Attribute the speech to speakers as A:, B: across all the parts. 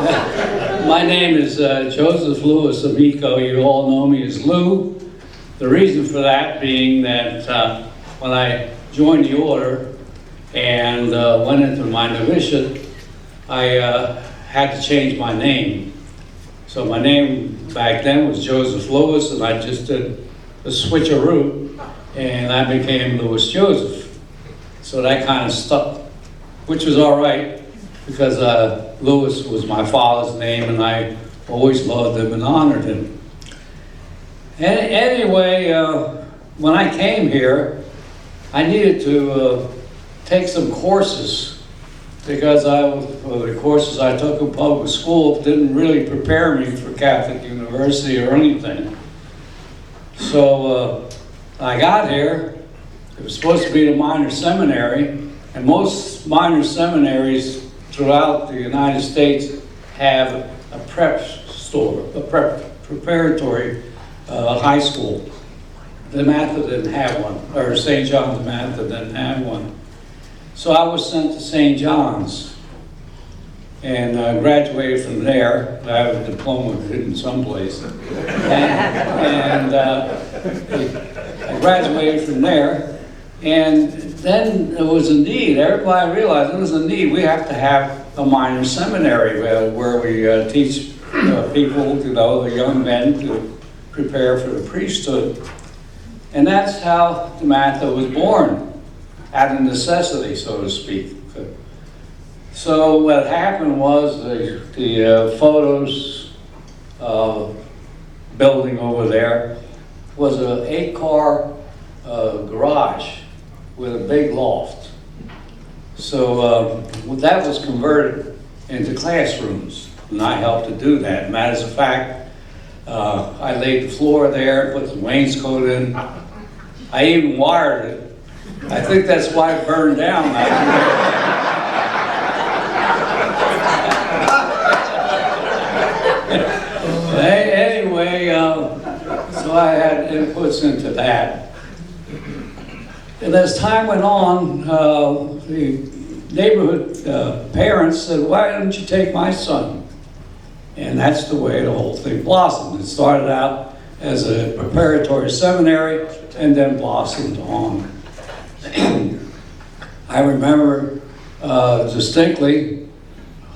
A: My name is Joseph Louis Amico. You all know me as Lou. The reason for that being that when I joined the order and went into my novitiate, I had to change my name. So my name back then was Joseph Louis, and I just did a switcheroo, and I became Louis Joseph. So that kind of stuck, which was all right, because Louis was my father's name, and I always loved him and honored him. Anyway, when I came here, I needed to take some courses, because the courses I took in public school didn't really prepare me for Catholic University or anything. So I got here. It was supposed to be the minor seminary, and most minor seminaries throughout the United States have a preparatory high school. DeMatha didn't have one, or St. John DeMatha didn't have one. So I was sent to St. John's and graduated from there. I have a diploma hidden someplace. And I graduated from there. And then there was a need. Everybody realized there was a need. We have to have a minor seminary where we teach people, the young men, to prepare for the priesthood. And that's how DeMatha was born, out of necessity, so to speak. So what happened was the photos building over there was an 8-car garage with a big loft. So that was converted into classrooms, and I helped to do that. Matter of fact, I laid the floor there, put the wainscot in. I even wired it. I think that's why it burned down. Anyway, so I had inputs into that. And as time went on, the neighborhood parents said, "Why don't you take my son?" And that's the way the whole thing blossomed. It started out as a preparatory seminary and then blossomed on. I remember distinctly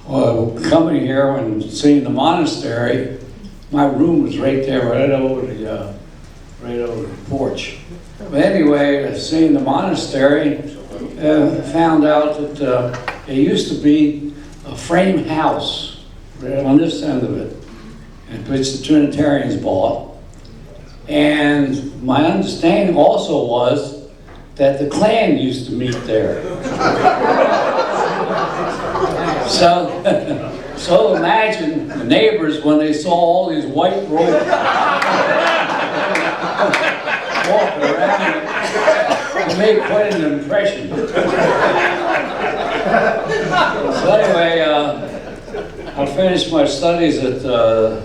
A: coming here and seeing the monastery. My room was right there, right over the porch. But anyway, seeing the monastery, found out that it used to be a frame house right on this end of it, which the Trinitarians bought. And my understanding also was that the clan used to meet there. So imagine the neighbors when they saw all these white robes walking around. It made quite an impression. So anyway, I finished my studies at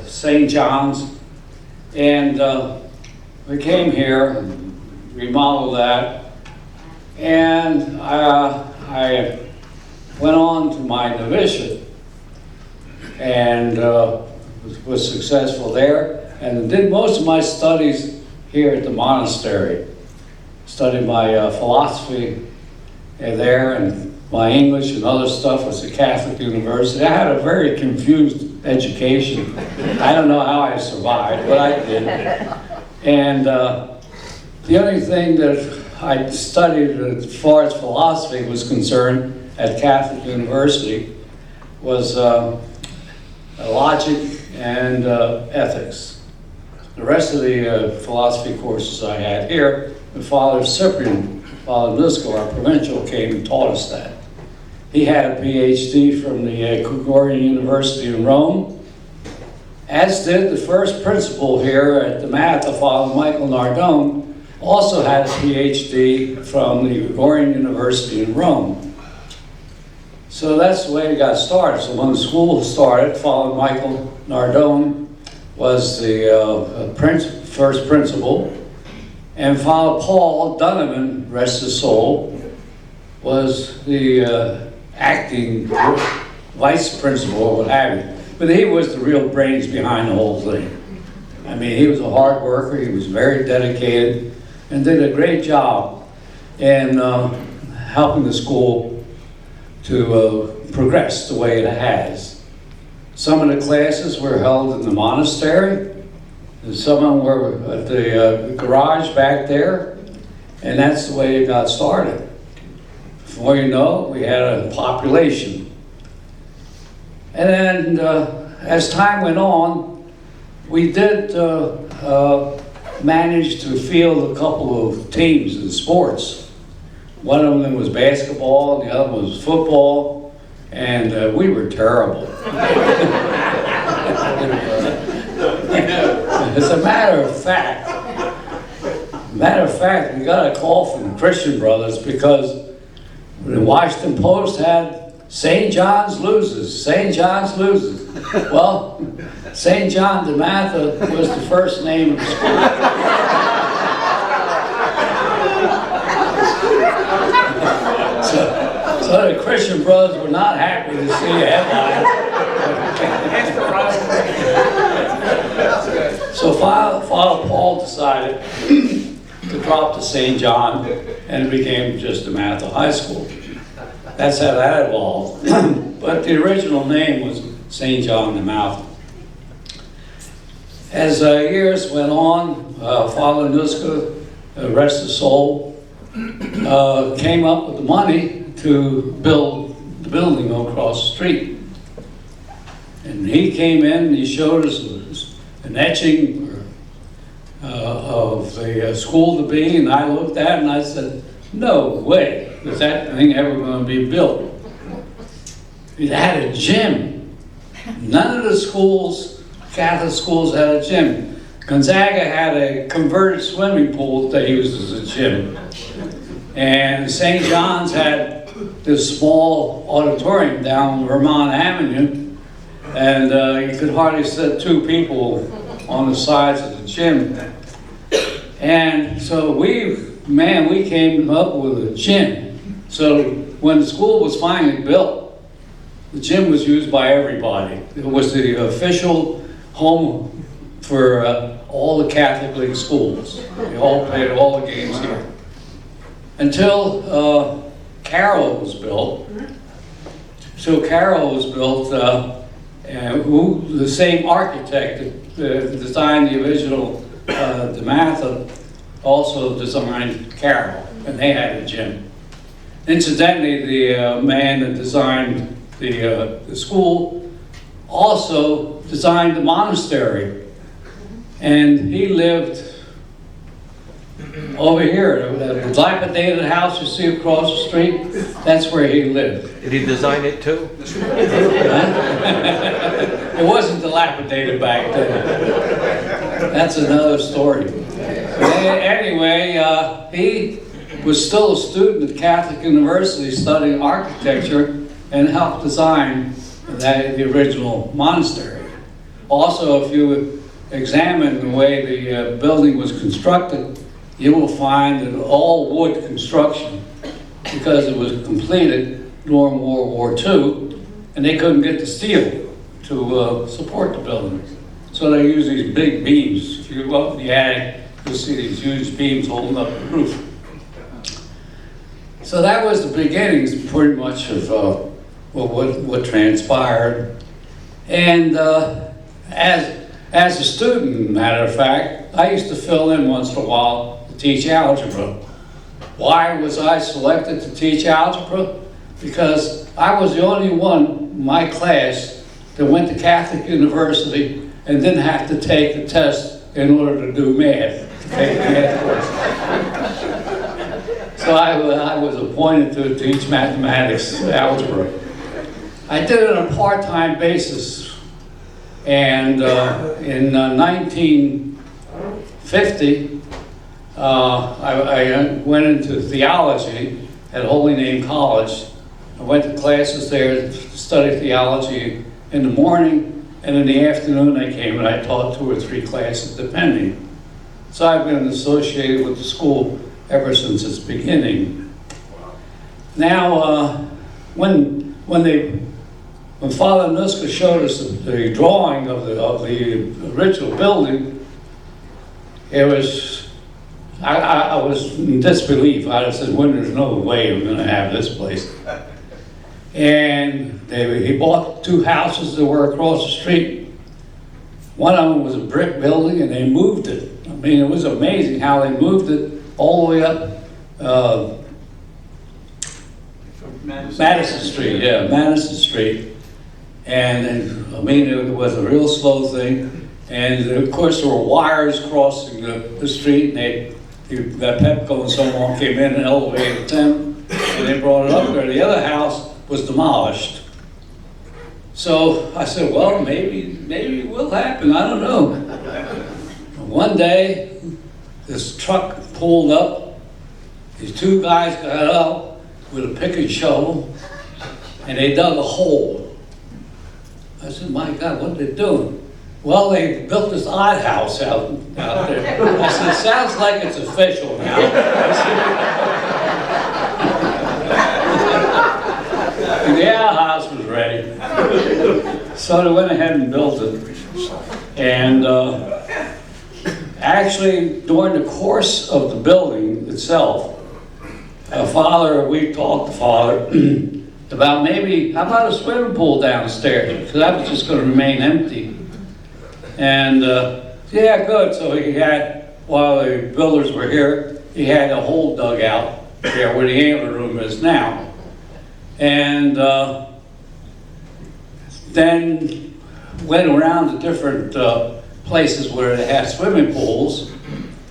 A: St. John's, and we came here, remodeled that, and I went on to my novitiate, and was successful there, and did most of my studies here at the monastery. Studied my philosophy there, and my English and other stuff was at Catholic University. I had a very confused education. I don't know how I survived, but I did. And the only thing that I studied as far as philosophy was concerned at Catholic University was logic and ethics. The rest of the philosophy courses I had here, Father Cyprian, Father Nisco, our provincial, came and taught us that. He had a PhD from the Gregorian University in Rome, as did the first principal here at DeMatha, Father Michael Nardone, also had a PhD from the Gregorian University in Rome. So that's the way it got started. So when the school started, Father Michael Nardone was the first principal, and Father Paul Donovan, rest his soul, was the acting vice principal or what have you. But he was the real brains behind the whole thing. I mean, he was a hard worker, he was very dedicated, and did a great job in helping the school to progress the way it has. Some of the classes were held in the monastery, and some of them were at the garage back there, and that's the way it got started. Before you know it, we had a population. And then as time went on, we did manage to field a couple of teams in sports. One of them was basketball, and the other one was football, and we were terrible. As a matter of fact, we got a call from the Christian Brothers because the Washington Post had St. John's loses, St. John's loses. Well, St. John DeMatha was the first name of the school. So the Christian Brothers were not happy to see a headline. So Father Paul decided to drop the St. John, and it became just DeMatha High School. That's how that evolved. But the original name was St. John DeMatha. As years went on, Father Nuska, rest his soul, came up with the money to build the building across the street. And he came in and he showed us an etching of the school to be, and I looked at it and I said, no way is that thing ever going to be built. It had a gym. None of the schools, Catholic schools, had a gym. Gonzaga had a converted swimming pool that they used as a gym. And St. John's had this small auditorium down Vermont Avenue, and you could hardly sit two people on the sides of the gym. And so we came up with a gym. So when the school was finally built, the gym was used by everybody. It was the official home for all the Catholic League schools. They all played all the games here. Until Carroll was built. So Carroll was built, the same architect that designed the original DeMatha also designed Carroll, and they had a gym. Incidentally, the man that designed the school also designed the monastery, and he lived over here, the dilapidated house you see across the street. That's where he lived.
B: Did he design it too?
A: It wasn't dilapidated back then. That's another story. Anyway, he was still a student at Catholic University studying architecture and helped design the original monastery. Also, if you examine the way the building was constructed, you will find that all wood construction, because it was completed during World War II, and they couldn't get the steel to support the building. So they used these big beams. If you go up in the attic, you'll see these huge beams holding up the roof. So that was the beginnings, pretty much, of what transpired. And as a student, matter of fact, I used to fill in once in a while to teach algebra. Why was I selected to teach algebra? Because I was the only one in my class that went to Catholic University and didn't have to take a test in order to do math, to take a math course. So I was appointed to teach mathematics, algebra. I did it on a part-time basis, and in 1950, I went into theology at Holy Name College. I went to classes there to study theology in the morning, and in the afternoon I came and I taught 2 or 3 classes depending. So I've been associated with the school ever since its beginning. Now, when they when Father Nuska showed us the drawing of the original building, it was, I was in disbelief. I said, well, there's no way I'm gonna have this place. And he bought 2 houses that were across the street. One of them was a brick building, and they moved it. I mean, it was amazing how they moved it all the way up Madison Street, yeah, Madison Street. And I mean, it was a real slow thing. And of course, there were wires crossing the street, and that Pepco and someone came in and elevated them, and they brought it up there. The other house was demolished. So I said, well, maybe it will happen, I don't know. One day, this truck pulled up, these 2 guys got out with a pick and shovel, and they dug a hole. I said, my God, what are they doing? Well, they built this odd house out there. I said, it sounds like it's official now. And the outhouse was ready. So they went ahead and built it. And actually, during the course of the building itself, we talked to Father about maybe, how about a swimming pool downstairs? Because that was just going to remain empty. And yeah, good. So he had, while the builders were here, he had a hole dug out there where the antler room is now. And then went around to different places where they had swimming pools.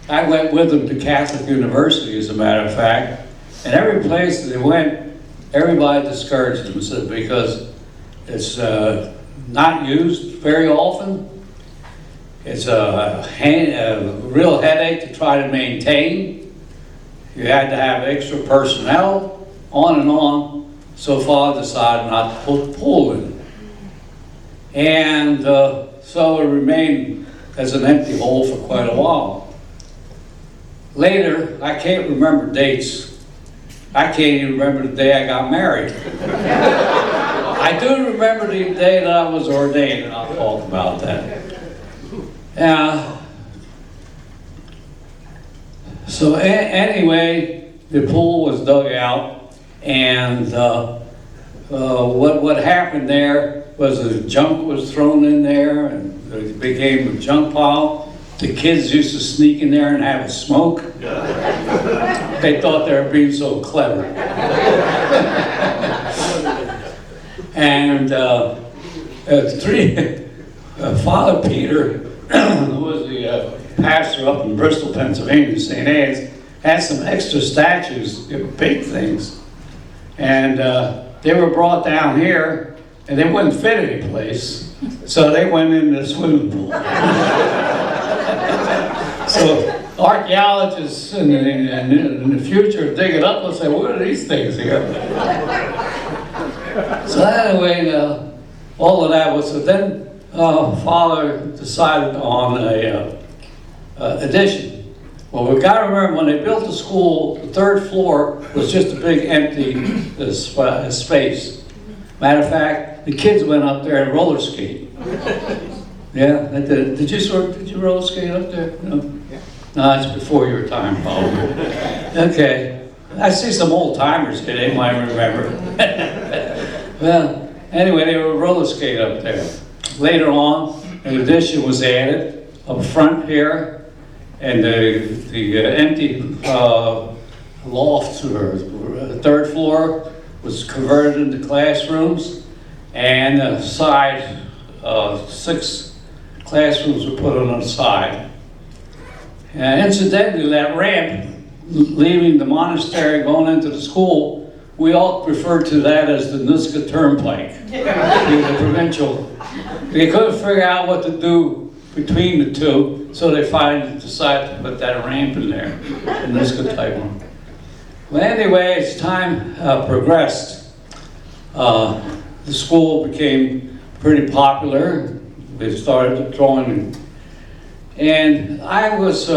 A: I went with them to Catholic University, as a matter of fact. And every place that they went, everybody discouraged them, said, because it's not used very often. It's a real headache to try to maintain. You had to have extra personnel, on and on. So Father decided not to put the pool in. And so it remained as an empty hole for quite a while. Later, I can't remember dates. I can't even remember the day I got married. I do remember the day that I was ordained, and I'll talk about that. So anyway, the pool was dug out. And what happened there was the junk was thrown in there, and it became a junk pile. The kids used to sneak in there and have a smoke. They thought they were being so clever. And Father Peter, who was the pastor up in Bristol, Pennsylvania, St. Anne's, had some extra statues, big things. And they were brought down here, and they wouldn't fit any place, so they went in the swimming pool. So archaeologists in the future dig it up and say, what are these things here? So anyway, all of that was, so then Father decided on a addition. Well, we've got to remember, when they built the school, the 3rd floor was just a big empty space. Matter of fact, the kids went up there and roller skate. Yeah, they did. Did you roller skate up there? No? Yeah. No, it's before your time, probably. Okay. I see some old timers here, they might remember. Well, anyway, they were roller skate up there. Later on, an addition was added up front here. And the empty loft, or the 3rd floor, was converted into classrooms, and the side, 6 classrooms were put on the side. And incidentally, that ramp leaving the monastery going into the school, we all refer to that as the Nuska Turnpike, the provincial. They couldn't figure out what to do between the two, so they finally decided to put that ramp in there, the Nuska type one. Well, anyway, as time progressed, the school became pretty popular. They started drawing, and I was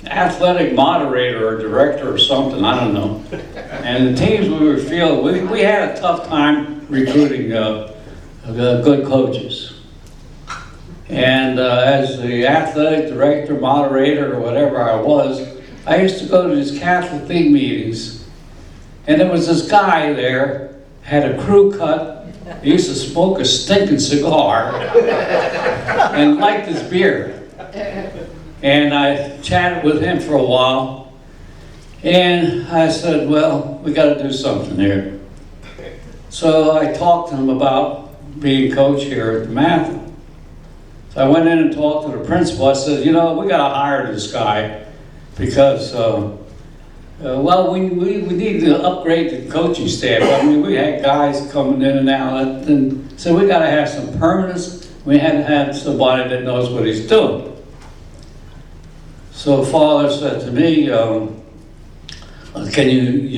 A: athletic moderator or director or something, I don't know. And the teams we were fielding, we had a tough time recruiting good coaches. And as the athletic director, moderator, or whatever I was, I used to go to these Catholic League meetings, and there was this guy there, had a crew cut, he used to smoke a stinking cigar, and liked his beer. And I chatted with him for a while, and I said, well, we got to do something here. So I talked to him about being coach here at DeMatha. So I went in and talked to the principal. I said, you know, we got to hire this guy because, well, we need to upgrade the coaching staff. I mean, we had guys coming in and out, and so we got to have some permanence. We had to have somebody that knows what he's doing. So Father said to me, you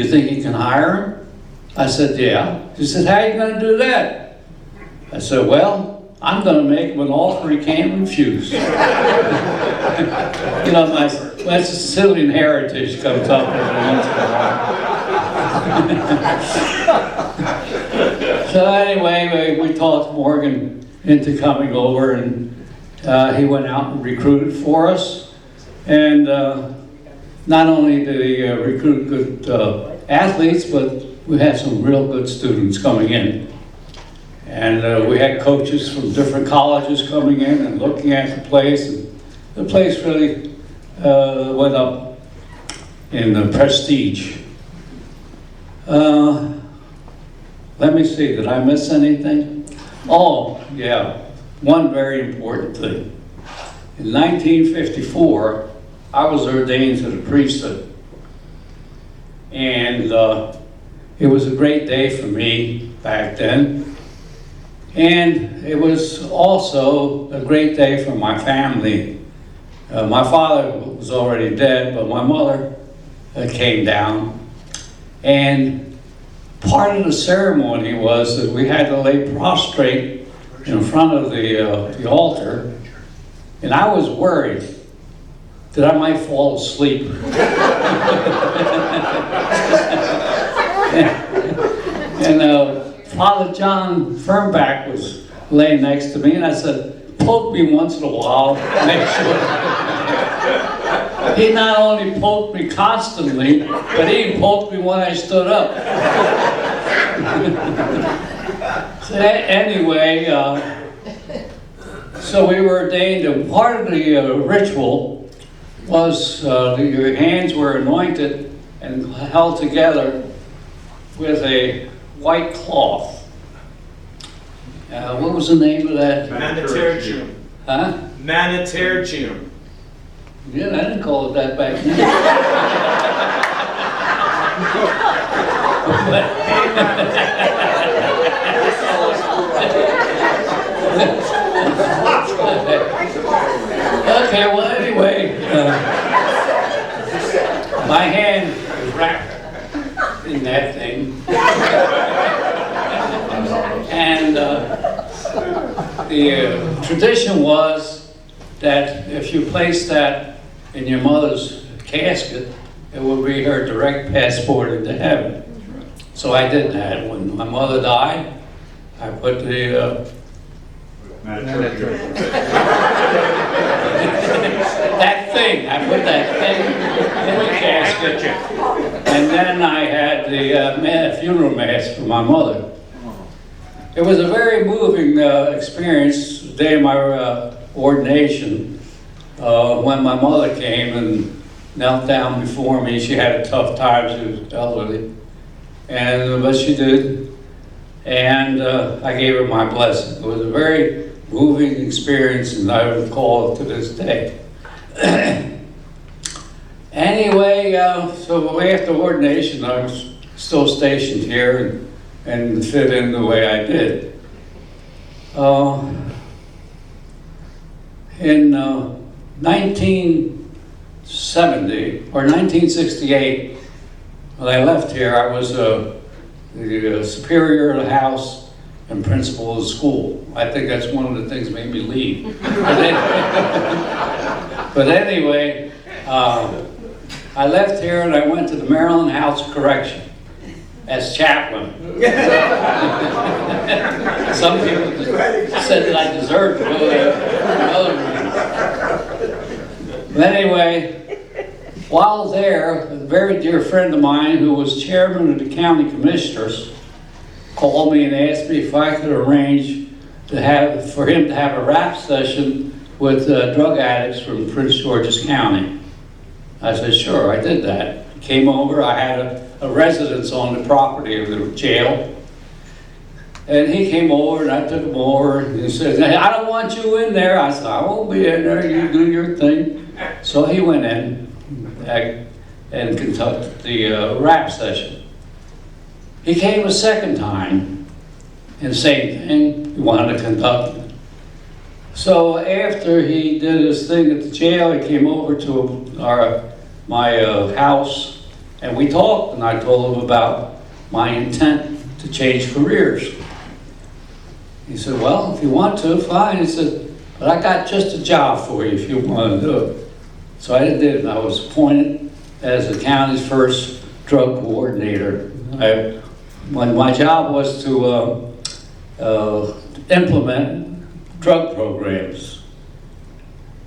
A: think you can hire him? I said, yeah. He said, how are you going to do that? I said, well, I'm going to make him an offer he can't refuse. You know, my Sicilian heritage comes up every once in a while. So anyway, we talked Morgan into coming over, and he went out and recruited for us. And not only did he recruit good athletes, but we had some real good students coming in. And we had coaches from different colleges coming in and looking at the place. And the place really went up in prestige. Let me see, did I miss anything? Oh, yeah, one very important thing. In 1954, I was ordained to the priesthood. And it was a great day for me back then. And it was also a great day for my family. My father was already dead, but my mother came down. And part of the ceremony was that we had to lay prostrate in front of the altar. And I was worried that I might fall asleep. and Father John Fernback was laying next to me, and I said, poke me once in a while, make sure. He not only poked me constantly, but he poked me when I stood up. So anyway, so we were ordained, and part of the ritual was your hands were anointed and held together with a white cloth. What was the name of that?
B: Manitergium.
A: Huh?
B: Manitergium.
A: Yeah, I didn't call it that back then. Okay, well, anyway, my hand was wrapped in that thing. And the tradition was that if you placed that in your mother's casket, it would be her direct passport into heaven. So I did that. When my mother died, I put the that thing, I put that thing in the casket, and then I had the funeral mass for my mother. It was a very moving experience, the day of my ordination, when my mother came and knelt down before me. She had a tough time, she was elderly, but she did, and I gave her my blessing. It was a very moving experience, and I recall it to this day. Anyway, so after ordination, I was still stationed here and fit in the way I did. In 1970 or 1968, when I left here, I was the superior of the house and principal of the school. I think that's one of the things that made me leave. But anyway, I left here and I went to the Maryland House of Correction. as chaplain. Some people said that I deserved to go there. But anyway, while there, a very dear friend of mine who was chairman of the county commissioners called me and asked me if I could arrange for him to have a rap session with drug addicts from Prince George's County. I said, sure, I did that. He came over, I had a residence on the property of the jail. And he came over and I took him over and he said, I don't want you in there. I said, I won't be in there, you do your thing. So he went in and conducted the rap session. He came a second time and same thing, he wanted to conduct it. So after he did his thing at the jail, he came over to my house and we talked, and I told him about my intent to change careers. He said, well, if you want to, fine. He said, but I got just a job for you if you want to do it. So I did it. I was appointed as the county's first drug coordinator. My job was to implement drug programs.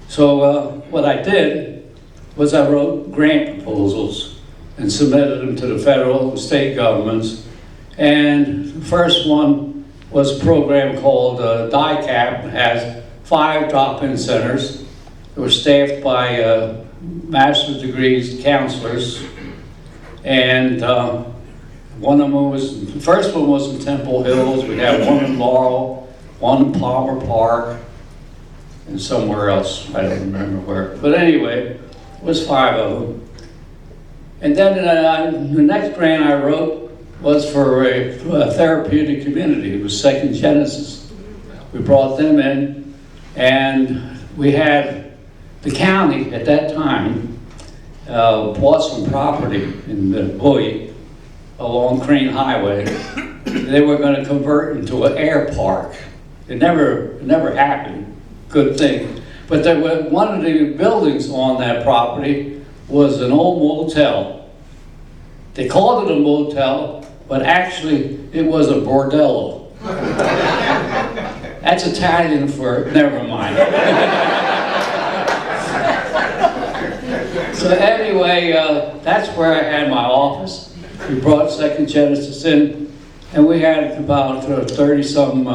A: So what I did was I wrote grant proposals and submitted them to the federal and state governments. And the first one was a program called DICAP. It has 5 drop-in centers. They were staffed by master's degrees counselors. And one of them was, the first one was in Temple Hills. We had one in Laurel, one in Palmer Park, and somewhere else. I don't remember where. But anyway, it was 5 of them. And then the next grant I wrote was for a therapeutic community. It was Second Genesis. We brought them in, and we had the county at that time bought some property in the Bowie along Crane Highway. They were going to convert into an air park. It never happened. Good thing. But there was, one of the buildings on that property was an old motel. They called it a motel, but actually it was a bordello. That's Italian for never mind. So anyway, that's where I had my office. We brought Second Genesis in, and we had about 30-some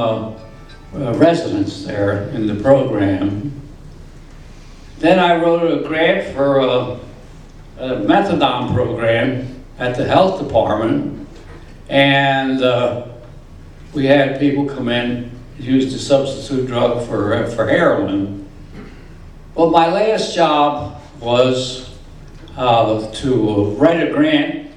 A: residents there in the program. Then I wrote a grant for a methadone program at the health department, and we had people come in, use the substitute drug for heroin. Well, my last job was to write a grant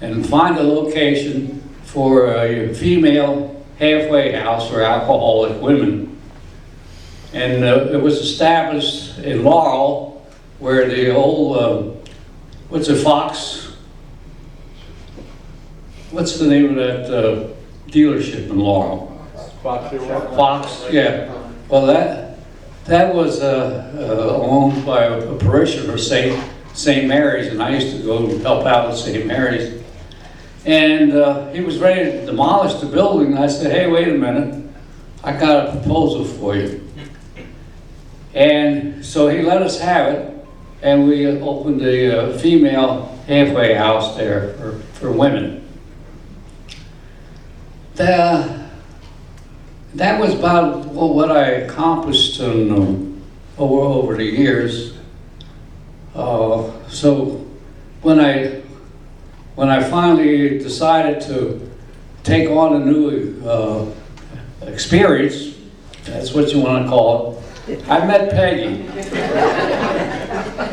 A: and find a location for a female halfway house for alcoholic women. And it was established in Laurel, where the old, what's the name of that dealership in Laurel? Fox, yeah. Well, that was owned by a parishioner of St. Mary's, and I used to go and help out at St. Mary's. And he was ready to demolish the building, and I said, hey, wait a minute, I got a proposal for you. And so he let us have it, and we opened a female halfway house there for women. That was about what I accomplished over the years. So when I finally decided to take on a new experience, that's what you want to call it, I met Peggy,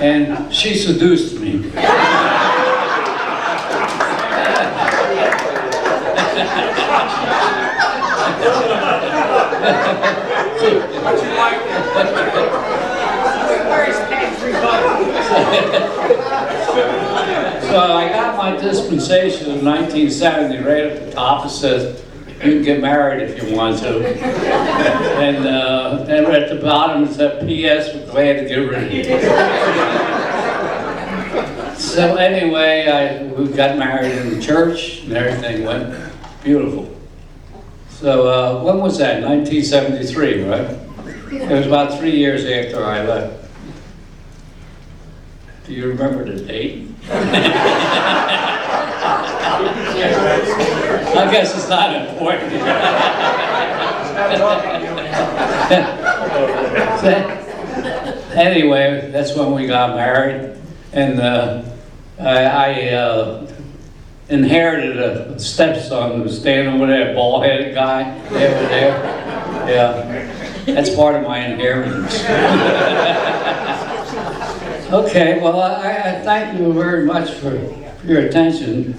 A: and she seduced me. So I got my dispensation in 1970, right at the top it says, you can get married if you want to. And at the bottom it said, P.S. we're glad to get rid of you. So anyway, we got married in the church and everything went beautiful. So when was that? 1973, right? It was about 3 years after I left. Do you remember the date? I guess it's not important. Anyway, that's when we got married, and I inherited a stepson who was standing over there, bald-headed guy over there. Yeah, that's part of my inheritance. Okay, well, I thank you very much for your attention.